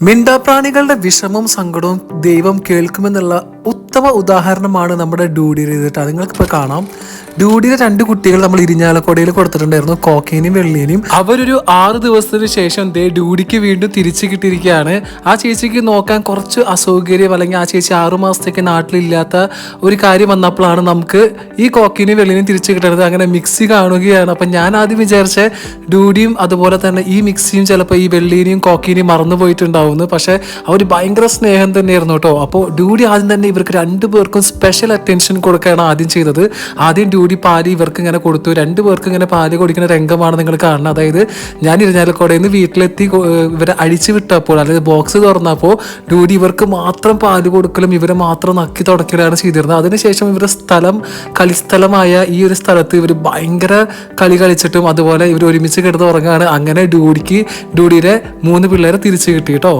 മിണ്ടാപ്രാണികളുടെ വിഷമവും സങ്കടവും ദൈവം കേൾക്കുമെന്നുള്ള ഉത്തമ ഉദാഹരണമാണ് നമ്മുടെ ഡ്യൂഡിയിൽ ചെയ്തിട്ട്. നിങ്ങൾക്കിപ്പോൾ കാണാം, ഡ്യൂഡിയുടെ 2 കുട്ടികൾ നമ്മൾ ഇരിഞ്ഞാലക്കുടയിൽ കൊടുത്തിട്ടുണ്ടായിരുന്നു, കോക്കേനെയും വെള്ളിയേനെയും. അവരൊരു 6 ദിവസത്തിന് ശേഷം ഡ്യൂഡിക്ക് വീണ്ടും തിരിച്ചു കിട്ടിയിരിക്കുകയാണ്. ആ ചേച്ചിക്ക് നോക്കാൻ കുറച്ച് അസൗകര്യം, അല്ലെങ്കിൽ ആ ചേച്ചി 6 മാസത്തേക്ക് നാട്ടിലില്ലാത്ത ഒരു കാര്യം വന്നപ്പോഴാണ് നമുക്ക് ഈ കോക്കേനെയും വെള്ളിനെയും തിരിച്ചു കിട്ടുന്നത്. അങ്ങനെ മിക്സി കാണുകയാണ്. അപ്പം ഞാൻ ആദ്യം വിചാരിച്ച ഡ്യൂഡിയും അതുപോലെ തന്നെ ഈ മിക്സിയും ചിലപ്പോൾ ഈ വെള്ളീനെയും കോക്കേനെയും മറന്നു പോയിട്ടുണ്ടാവും. പക്ഷെ അവർ ഭയങ്കര സ്നേഹം തന്നെയായിരുന്നു കേട്ടോ. അപ്പോൾ ഡ്യൂഡി ആദ്യം തന്നെ ഇവർക്ക് 2 പേർക്കും സ്പെഷ്യൽ അറ്റൻഷൻ കൊടുക്കുകയാണ് ആദ്യം ചെയ്തത്. ആദ്യം ഡ്യൂഡി പാല് ഇവർക്ക് ഇങ്ങനെ കൊടുത്തു. 2 പേർക്ക് ഇങ്ങനെ പാല് കൊടുക്കുന്ന രംഗമാണ് നിങ്ങൾ കാണുന്നത്. അതായത് ഞാൻ ഇരിഞ്ഞാലക്കുടയിൽ നിന്ന് വീട്ടിലെത്തി ഇവരെ അഴിച്ചു വിട്ടപ്പോൾ, അതായത് ബോക്സ് തുറന്നപ്പോൾ ഡ്യൂഡി ഇവർക്ക് മാത്രം പാല് കൊടുക്കലും ഇവരെ മാത്രം നക്കി തുടക്കലാണ് ചെയ്തിരുന്നത്. അതിനുശേഷം ഇവരുടെ കളിസ്ഥലമായ ഈ ഒരു സ്ഥലത്ത് ഇവർ ഭയങ്കര കളി കളിച്ചിട്ടും അതുപോലെ ഇവർ ഒരുമിച്ച് കിടന്ന് ഉറങ്ങുകയാണ്. അങ്ങനെ ഡ്യൂഡിയുടെ 3 പിള്ളേരെ തിരിച്ചു കിട്ടി കേട്ടോ.